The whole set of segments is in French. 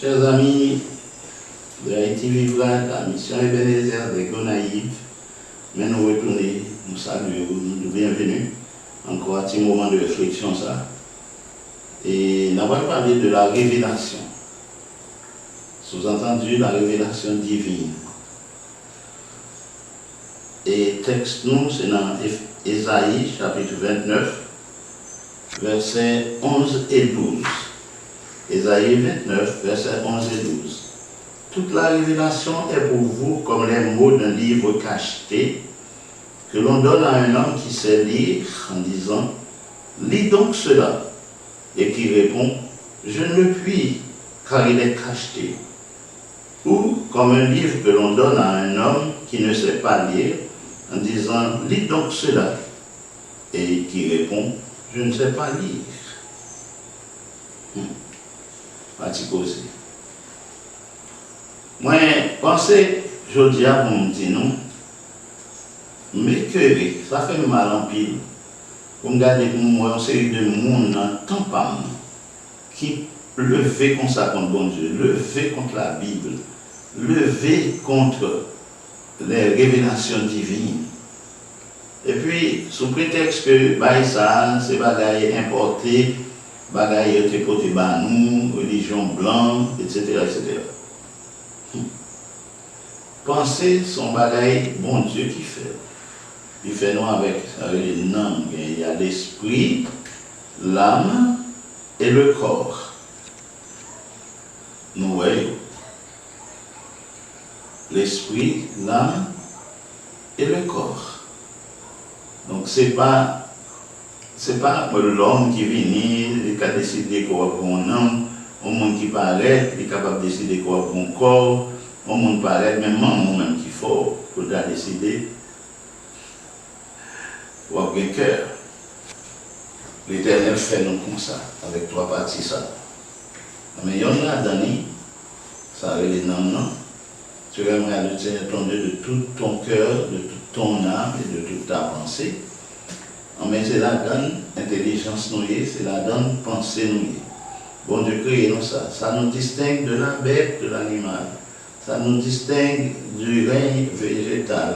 Chers amis de Haïti Vivra, la mission Ebenezer de Gonaïve, mais nous retournons, nous saluons, nous bienvenue encore à un petit moment de réflexion ça. Et nous avons parlé de la révélation, sous-entendu la révélation divine. Et texte nous, c'est dans Ésaïe chapitre 29, versets 11 et 12. Ésaïe 29, versets 11 et 12. Toute la révélation est pour vous comme les mots d'un livre cacheté que l'on donne à un homme qui sait lire en disant « Lis donc cela » et qui répond « Je ne le puis car il est cacheté » ou comme un livre que l'on donne à un homme qui ne sait pas lire en disant « Lis donc cela » et qui répond « Je ne sais pas lire ». Aussi. Moi, pensez, je dis à vous, me dire non, mais que ça fait mal en pile. Vous regardez pour moi, une série de monde dans tant pas qui levé contre ça contre bon Dieu, levé contre la Bible, levé contre les révélations divines. Et puis, sous prétexte que ça, c'est bagaille importé, bagaille été porté par nous, religion blanche, etc. Penser son bagaille, bon Dieu qui fait. Il fait nous avec les noms. Il y a l'esprit, l'âme et le corps. Nous voyons. L'esprit, l'âme et le corps. Donc c'est pas l'homme qui vient, qui a décidé qu'on va pour un homme, un monde qui paraît, il est capable de décider qu'on va pour un corps, un monde paraît, même moi-même qui faut pour décider qu'on va pour un cœur. L'Éternel fait nous comme ça, avec trois parties ça. Mais il y en a donné, ça avec les noms, non? Tu aimerais le Seigneur ton Dieu de tout ton cœur, de toute ton âme et de toute ta pensée. Mais c'est la donne intelligence nouée, c'est la donne pensée nouée. Bon Dieu crée nous ça. Ça nous distingue de la bête, de l'animal. Ça nous distingue du règne végétal,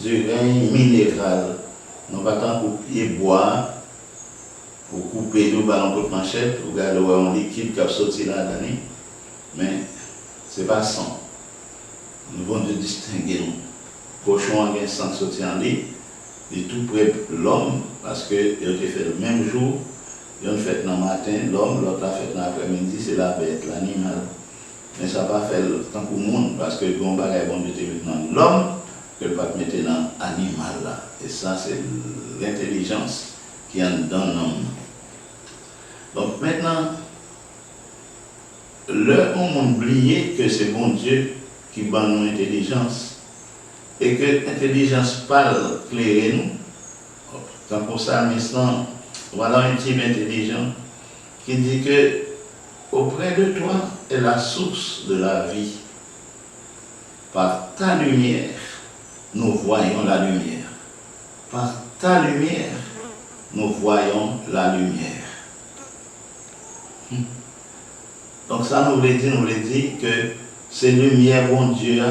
du règne minéral. Nous pas tant couper bois, pour couper nous ballons pour manchette, pour garder un liquide qui a sorti là-dedans. Mais ce n'est pas sang. Nous devons distinguer nous. Cochon a un sang sorti en lit. Il est tout près de l'homme, parce qu'il a été fait le même jour, il a une fête dans le matin, l'homme, l'autre a fait dans l'après-midi, c'est la bête, l'animal. Mais ça n'a pas fait le temps pour le monde, parce que le bon bagage bon Dieu maintenant l'homme, que le pas mettre dans l'animal là. Et ça, c'est l'intelligence qui en donne l'homme. Donc maintenant, on oublie que c'est bon Dieu qui donne nous l'intelligence. Et que l'intelligence parle clairer nous. Tant pour ça, maintenant, voilà un type intelligent qui dit que auprès de toi est la source de la vie. Par ta lumière, nous voyons la lumière. Par ta lumière, nous voyons la lumière. Donc ça nous veut dire que c'est lumière, bon Dieu,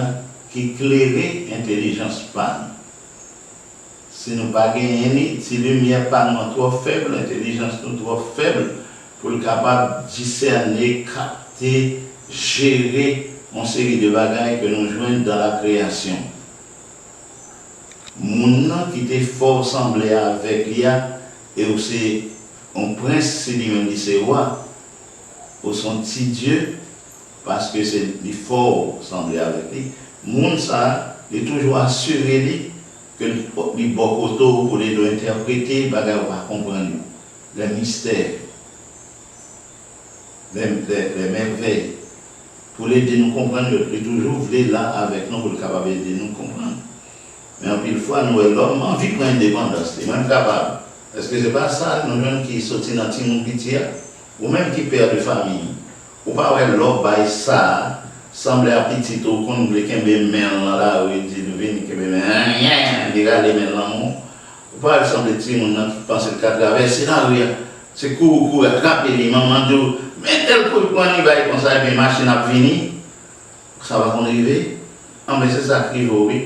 qui éclairait l'intelligence panne. Si nous pas gagner, si la lumière panne trop faible, l'intelligence nous trop faible pour être capable de discerner, capter, gérer une série de bagages que nous joignons dans la création. Mon nom qui était fort semblé avec l'IA et aussi un prince, c'est lui-même dit c'est roi, ou son petit Dieu, parce que c'est fort semblé avec lui. Moun ça, il est toujours assuré que les bon pour les interpréter, les va comprendre les mystères, les merveilles. Pour l'aider nous comprendre, il est toujours voulu là avec nous pour être capable d'aider nous comprendre. Mais en pile fois, nous, l'homme, envie de prendre indépendance, il est même capable. Est-ce que ce n'est pas ça, nous jeunes qui sortent dans le petit ou même qui perdent de famille, ou pas l'homme, ça. Semble à petit au qu'on voulait qu'un bébé là où il dit de venir que bébé il regarde les mains là ou pas semble-t-il on a pensé qu'à traverser là c'est court attraper les mamans Mais tel coup de poing, il va comme ça, et puis machine a fini, ça va qu'on arrive. Ah, mais c'est ça qui arrive, oui.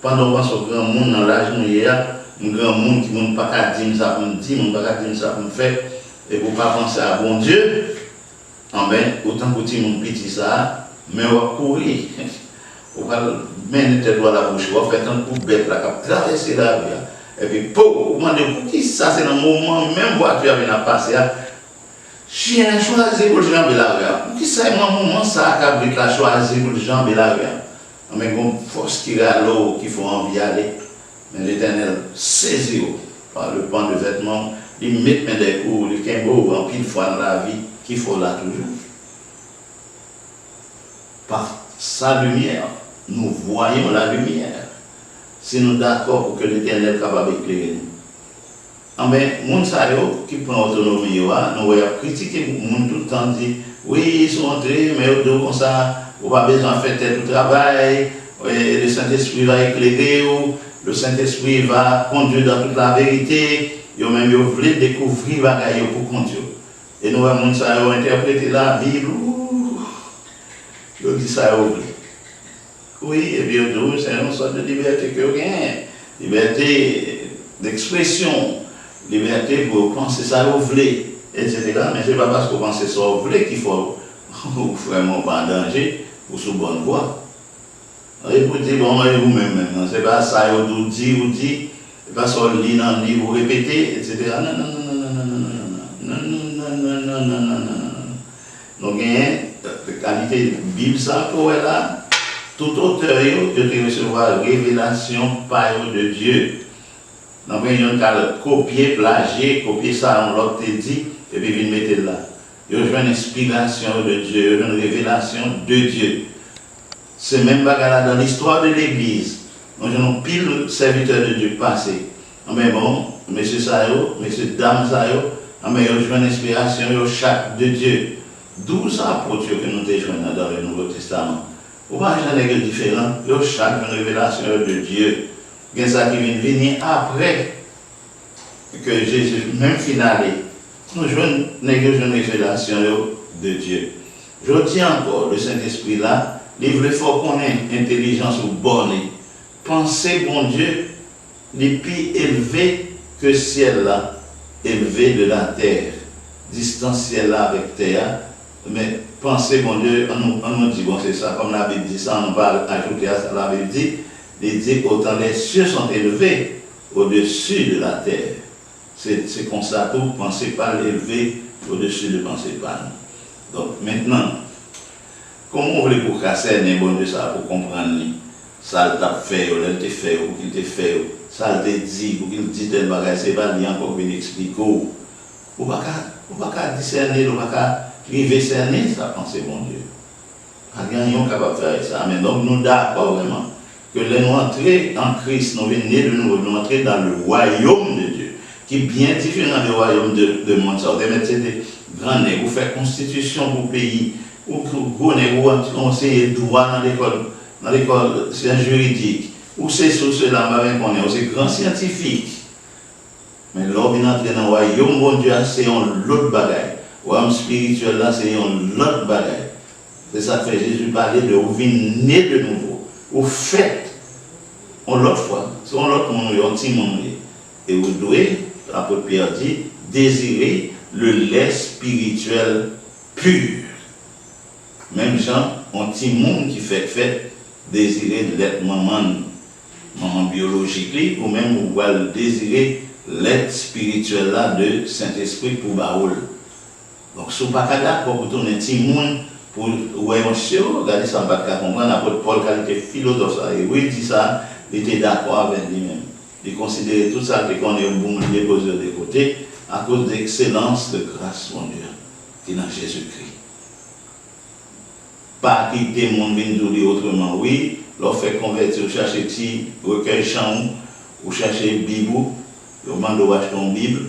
Pendant qu'on soit grand monde dans l'âge, nous y a un grand monde qui ne peut pas dire ça pour me dire, ne peut pas dire ça pour me faire, et pour ne pas penser à bon Dieu. Ah, ben, autant que tu mon petit ça, mais on va courir. On va mener tes doigts à la bouche, on va faire un coup bête là, qui traverser la rue. Et puis, pour demander pour qui ça, c'est dans le moment, même voiture vient à passer. Chien a choisi pour le jambe la rue. Pour qui ça, dans le moment, ça a choisi pour le jambe la rue. Mais il y a une force qui a l'eau, qui faut envie aller. Mais l'Éternel saisit par le pan de vêtements, il met des coups, il y a en pile fois dans la vie, qu'il faut là toujours. Par sa lumière, nous voyons la lumière. Si nous sommes d'accord pour que l'Éternel soit capable d'éclairer nous. Mais les gens qui prennent l'autonomie, nous voyons critiquer les gens tout le temps, dit oui, ils sont entrés, mais ils comme ça, on n'a pas besoin de faire tel travail, le Saint-Esprit va éclairer, le Saint-Esprit va conduire dans toute la vérité, ils veulent découvrir les bagailles pour conduire. Et nous avons interprété la Bible, ils disent ça oui, et bien c'est une sorte de liberté que rien, liberté d'expression, liberté pour penser ça vous voulez, etc. Mais ce n'est pas parce que vous pensez ça vous voulez qu'il faut vraiment pas en danger ou sous bonne voie. Et vous dites, bon, vous-même, ce n'est pas ça vous dit, c'est pas ça vous lit dans le livre, vous répétez, etc. Non, non, non, non, non, non, non, non, non, non, non, non, non. Donc, il y a une qualité de Bible, ça, pour là. Tout auteur de recevoir révélation par de Dieu. Donc, il y a un copier, plagier, copier ça, on l'a dit, et puis il mettre là. Il y a une inspiration de Dieu, une révélation de Dieu. C'est même bagarre dans l'histoire de l'Église. Nous avons pile serviteurs de Dieu passé. Mais bon, monsieur Sayo, monsieur Dame Sayo, mais il y a une inspiration chaque de Dieu. 12 apôtres que nous avons dans le Nouveau Testament. Ou pas un gens différent, il y a chaque révélation de Dieu. Il y a ça qui vient venir après que Jésus, même finale, nous avons une révélation de Dieu. Je dis encore, le Saint-Esprit là, il faut qu'on ait intelligence ou bonne. Pensez, bon Dieu, les plus élevés que ciel là, élevé de la terre, distanciel là avec terre, mais pensez, mon Dieu, on nous dit, bon, c'est ça, comme la Bible dit ça, on va ajouter à ça, la Bible dit, il dit qu'autant les cieux sont élevés au-dessus de la terre. C'est comme ça, tout, pensez pas l'élever au-dessus de pensez pas. Donc, maintenant, comment on voulait pour casser les bon Dieu ça, pour comprendre, ça t'a fait, il t'a fait, ou qu'il t'a fait, ça t'a dit, ou qu'il dit tel bagage, c'est pas lui encore venir expliquer. Ou pas discerner, ou pas privé cerné, ça pensez bon Dieu. Pas gagnant capable de faire ça. Mais donc nous d'accord vraiment que nous entrer en Christ, nous venons de nouveau, nous entrer dans le royaume de Dieu, qui est bien différent du royaume de monde. Ça veut dire des grands nègres, vous faites constitution pour le pays, ou gros nègres, vous conseillez droit dans l'école sciences juridiques, ou c'est sur cela, qu'on est aussi grand scientifique. Mais l'homme entrer dans le royaume, mon Dieu, c'est un autre bagaille. L'homme spirituel là, c'est un autre bagaille. C'est ça que fait Jésus parler de vous venez né de nouveau. Vous faites, on l'autre fois, c'est un autre monde, un petit monde. Et vous devez, l'apôtre Pierre dit, désirer le lait spirituel pur. Même gens, un petit monde qui fait désirer l'être maman biologique, ou même vous pouvez désirer l'être spirituel là de Saint-Esprit pour Baoul. Donc, si vous n'êtes pas d'accord pour tourner un petit monde, pour ouais, monsieur, regardez ça, on ne peut pas comprendre. L'apôtre Paul, quand il était philosophe, ça, et oui, il dit ça, il était d'accord avec lui-même. Il considérait tout ça qu'on est un bon déposé de côté à cause de l'excellence de grâce, mon Dieu, qui est dans Jésus-Christ. Pas quitter mon vie autrement, oui, leur fait convertir, chercher petit recueil chant, ou chercher Bible, ou demande d'acheter une Bible.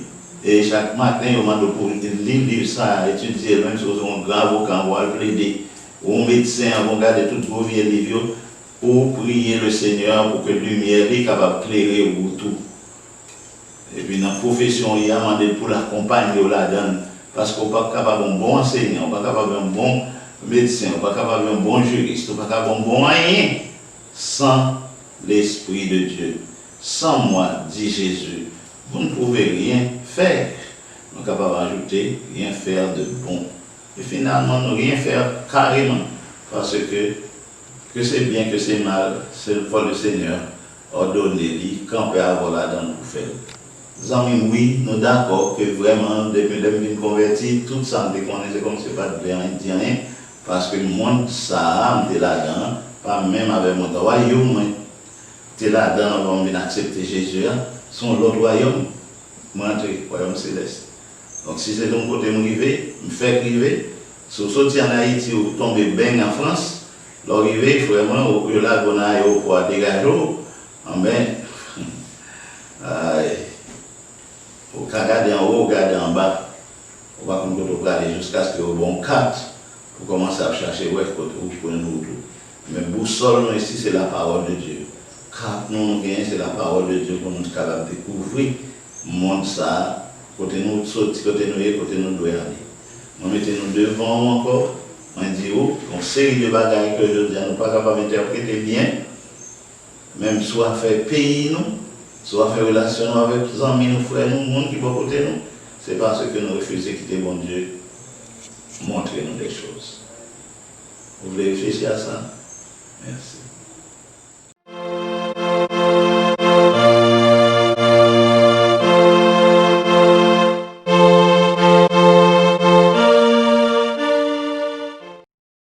Et chaque matin, on demande pour lire ça, étudier, même si on grave au camp, on va plaider. Ou un médecin, on va regarder toutes vos vieux livres, pour prier le Seigneur pour que la lumière soit capable d'éclairer ou tout. Et puis dans la profession, il y a demandé pour l'accompagner ou la donne. Parce qu'on n'est pas capable d'un bon enseignant, on n'est pas capable d'un bon médecin, on n'est pas capable d'un bon juriste, on n'est pas capable d'un bon rien sans l'Esprit de Dieu. Sans moi, dit Jésus, vous ne pouvez rien faire. Nous sommes capables d'ajouter, rien faire de bon. Et finalement, ne rien faire carrément. Parce que c'est bien, que c'est mal, c'est le fois le Seigneur ordonné, qu'on peut avoir là-dedans pour faire. Amis, oui, nous sommes d'accord que vraiment, depuis que nous sommes convertis, tout ça, nous connaissons comme c'est pas de bien, rien, parce que le monde, ça, nous là-dedans, pas même avec mon royaume, tu es là-dedans, on va accepter Jésus, son l'autre royaume, moi, le royaume céleste. Donc, si c'est de mon côté, me faire arriver, si vous sortez en Haïti ou tombez bien en France, l'arrivée, vraiment, au lieu là, on a au poids dégager, ben, au regarder en haut, regarder en bas, on va regarder jusqu'à ce que au bon 4 pour commencer à chercher où est-ce que vous pouvez nous. Mais boussole, ici, c'est la parole de Dieu. Car nous gagnons, c'est la parole de Dieu pour nous être capables de découvrir le monde ça, côté nous sortir, côté nous doit aller. Nous mettons-nous devant encore, on dit, une série de bagages que je dis, nous ne sommes pas capables d'interpréter bien, même soit faire pays nous, soit faire relation avec les amis, nos frères, nous, le monde qui est à côté nous, c'est parce que nous refusons de quitter mon Dieu, montrer nous des choses. Vous voulez réfléchir à ça? Merci.